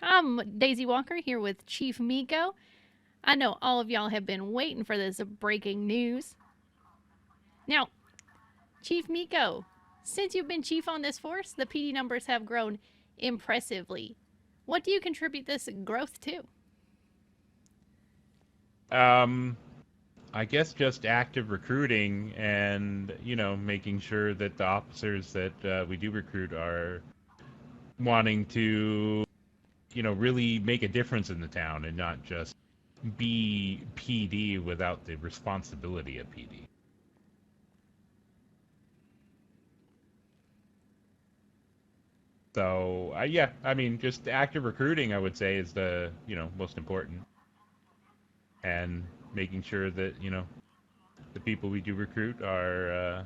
I'm Daisy Walker here with Chief Miko. I know all of y'all have been waiting for this breaking news. Now, Chief Miko, since you've been chief on this force, the PD numbers have grown impressively. What do you contribute this growth to? Um, I guess just active recruiting and, making sure that the officers that we do recruit are wanting to, really make a difference in the town and not just be PD without the responsibility of PD. So, yeah, I mean, just active recruiting, I would say, is the, most important. And making sure that, the people we do recruit are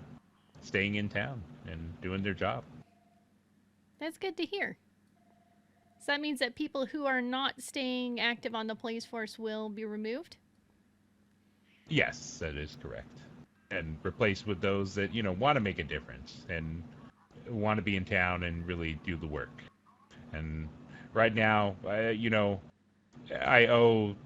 staying in town and doing their job. That's good to hear. So that means that people who are not staying active on the police force will be removed? Yes, that is correct. And replaced with those that, want to make a difference and want to be in town and really do the work. And right now, I owe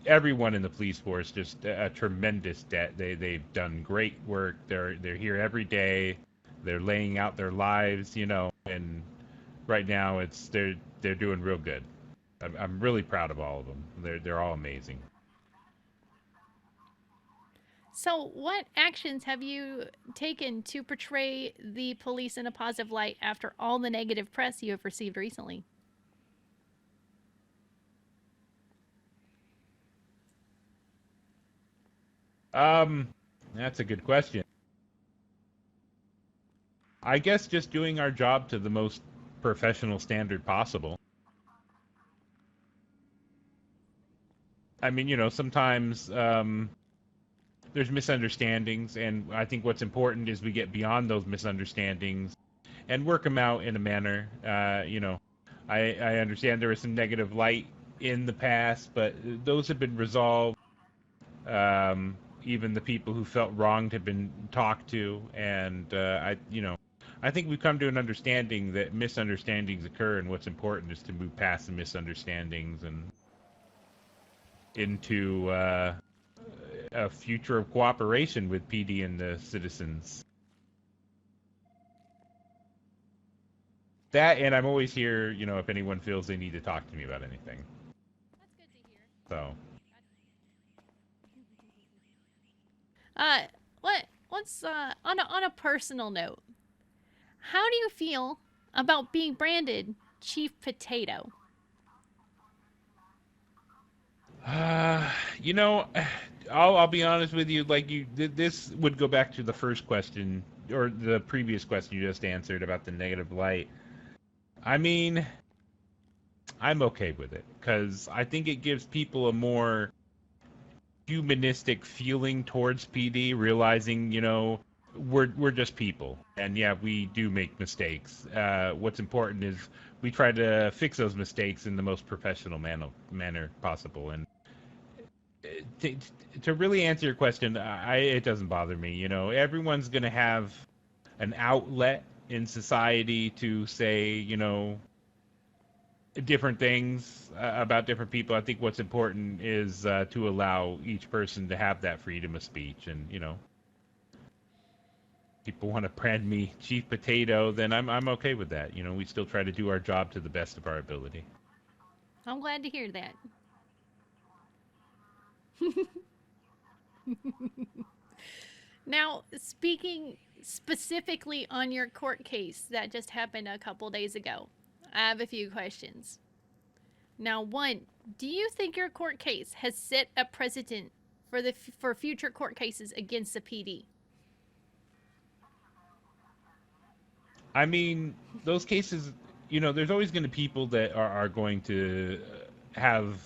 everyone in the police force just a tremendous debt. They've done great work. They're here every day. They're laying out their lives, and right now they're doing real good. I'm really proud of all of them. They're all amazing. So, what actions have you taken to portray the police in a positive light after all the negative press you have received recently? Um, that's a good question. I guess just doing our job to the most professional standard possible. I mean, sometimes there's misunderstandings, and I think what's important is we get beyond those misunderstandings and work them out in a manner. I understand there was some negative light in the past, but those have been resolved. Even the people who felt wronged have been talked to, and I think we've come to an understanding that misunderstandings occur, and what's important is to move past the misunderstandings and into a future of cooperation with PD and the citizens. That, and I'm always here, if anyone feels they need to talk to me about anything. That's good to hear. So, Uh, what's on a personal note? How do you feel about being branded Chief Potato? uh, you know, I'll be honest with you. Like this would go back to the first question or the previous question you just answered about the negative light. I mean, I'm okay with it because I think it gives people a more humanistic feeling towards PD, realizing we're just people, and yeah, we do make mistakes. What's important is we try to fix those mistakes in the most professional manner possible. And to, to really answer your question, it doesn't bother me. Everyone's gonna have an outlet in society to say different things about different people. I think what's important is to allow each person to have that freedom of speech. And people want to brand me Chief Potato, then I'm okay with that. We still try to do our job to the best of our ability. I'm glad to hear that. Now, speaking specifically on your court case that just happened a couple days ago, I have a few questions. Now, one, do you think your court case has set a precedent for future court cases against the PD? I mean, those cases, there's always going to be people that are going to have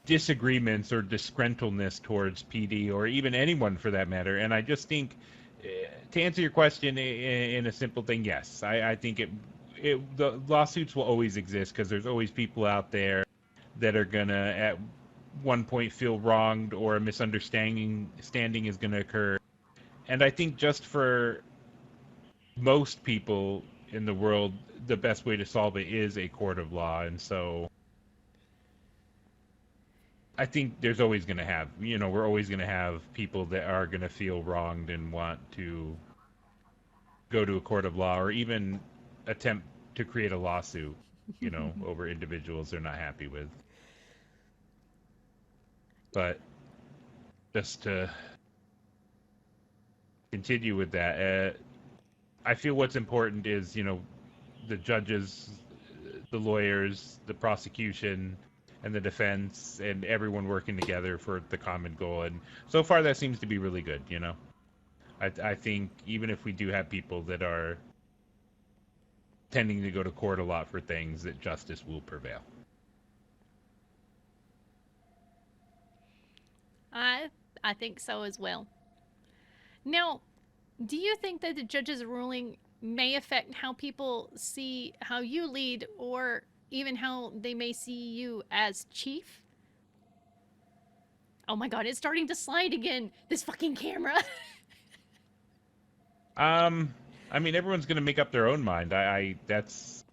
disagreements or disgruntledness towards PD or even anyone for that matter. And I just think, to answer your question in a simple thing, yes, I think the lawsuits will always exist because there's always people out there that are gonna at one point feel wronged or a misunderstanding is gonna occur. And I think just for most people, in the world, the best way to solve it is a court of law. And so I think there's always going to have, we're always going to have people that are going to feel wronged and want to go to a court of law or even attempt to create a lawsuit, over individuals they're not happy with. But just to continue with that, I feel what's important is, the judges, the lawyers, the prosecution, and the defense, and everyone working together for the common goal. And so far, that seems to be really good. I think even if we do have people that are tending to go to court a lot for things, that justice will prevail. I think so as well. Now, do you think that the judge's ruling may affect how people see how you lead or even how they may see you as chief? Oh my god, it's starting to slide again. This fucking camera. I mean, everyone's going to make up their own mind. That's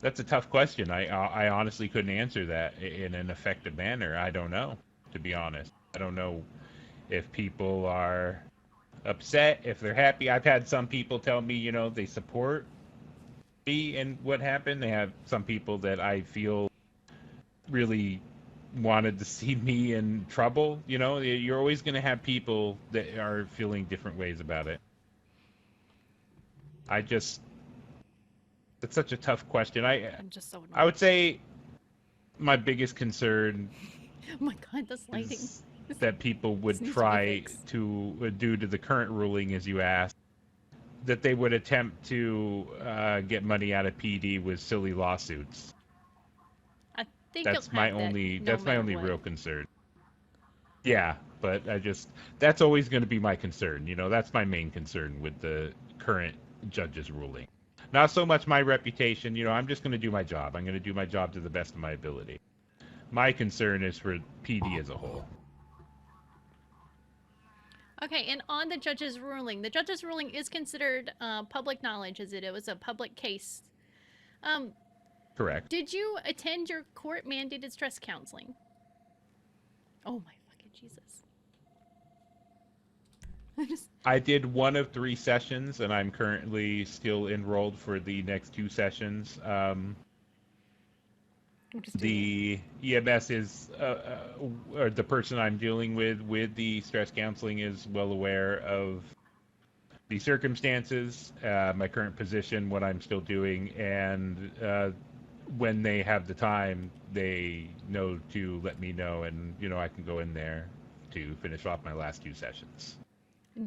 a tough question. I honestly couldn't answer that in an effective manner. I don't know, to be honest. I don't know if people are upset, if they're happy. I've had some people tell me, they support me and what happened. They have some people that I feel really wanted to see me in trouble. You're always going to have people that are feeling different ways about it. It's such a tough question. I'm just so annoyed. I would say my biggest concern Oh my god, the sliding. is that people would This needs to be try fixed. to, due to the current ruling, as you asked, that they would attempt to get money out of PD with silly lawsuits. I think That's you'll my have that only no that's my matter only what. real concern. Yeah, but that's always going to be my concern. That's my main concern with the current judge's ruling. Not so much my reputation. I'm just going to do my job. I'm going to do my job to the best of my ability. My concern is for PD as a whole. Okay, and on the judge's ruling is considered public knowledge, is it? It was a public case. Um, Correct. did you attend your court mandated stress counseling? Oh my fucking Jesus. I just, I did one of 3 sessions, and I'm currently still enrolled for the next 2 sessions. I'm just doing The EMS is, or the person I'm dealing with the stress counseling is well aware of the circumstances, my current position, what I'm still doing, and when they have the time, they know to let me know, and I can go in there to finish off my last 2 sessions.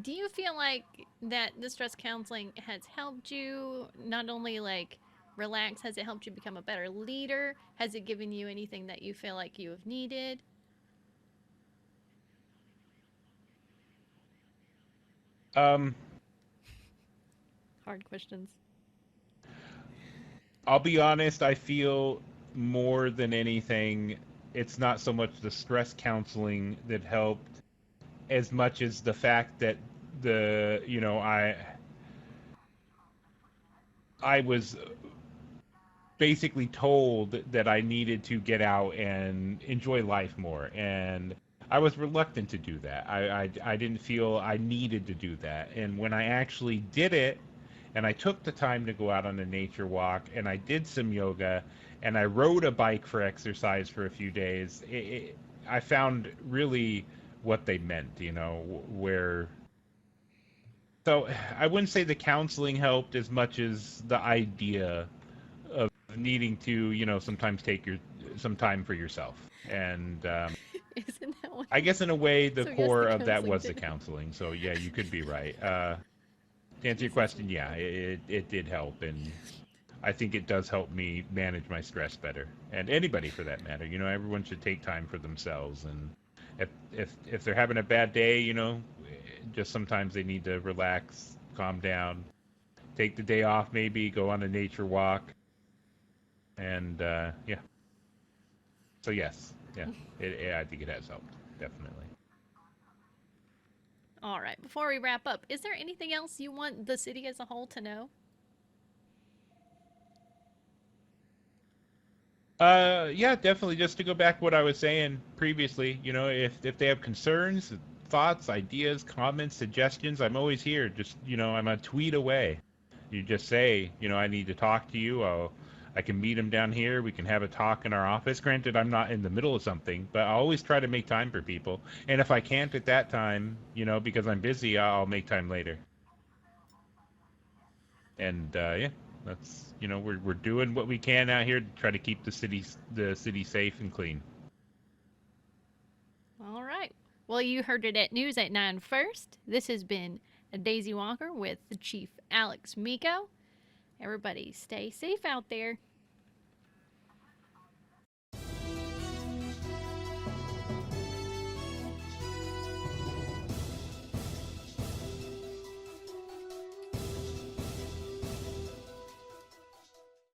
Do you feel like that the stress counseling has helped you not only like relax, has it helped you become a better leader? Has it given you anything that you feel like you have needed? Um, Hard questions. I'll be honest, I feel more than anything, it's not so much the stress counseling that helped as much as the fact that I was basically told that I needed to get out and enjoy life more, and I was reluctant to do that. I didn't feel I needed to do that, and when I actually did it, and I took the time to go out on a nature walk, and I did some yoga, and I rode a bike for exercise for a few days, I found really what they meant, where. So I wouldn't say the counseling helped as much as the idea of needing to, sometimes take some time for yourself. And Isn't that what? I guess in a way, the So yes, core the of that counseling was the did help. counseling. So yeah, you could be right. To answer your Jesus. question, yeah, it did help, and I think it does help me manage my stress better, and anybody for that matter. Everyone should take time for themselves, and if they're having a bad day, just sometimes they need to relax, calm down, take the day off, maybe go on a nature walk, and yeah. So yes, yeah, I think it has helped definitely. All right, before we wrap up, is there anything else you want the city as a whole to know? Yeah, definitely. Just to go back what I was saying previously, if they have concerns, thoughts, ideas, comments, suggestions, I'm always here. Just, I'm a tweet away. You just say, I need to talk to you. I can meet him down here. We can have a talk in our office. Granted, I'm not in the middle of something, but I always try to make time for people. And if I can't at that time, because I'm busy, I'll make time later. And yeah, that's we're doing what we can out here to try to keep the city safe and clean. All right. Well, you heard it at News at 9 first. This has been Daisy Walker with the Chief Alex Miko. Everybody stay safe out there.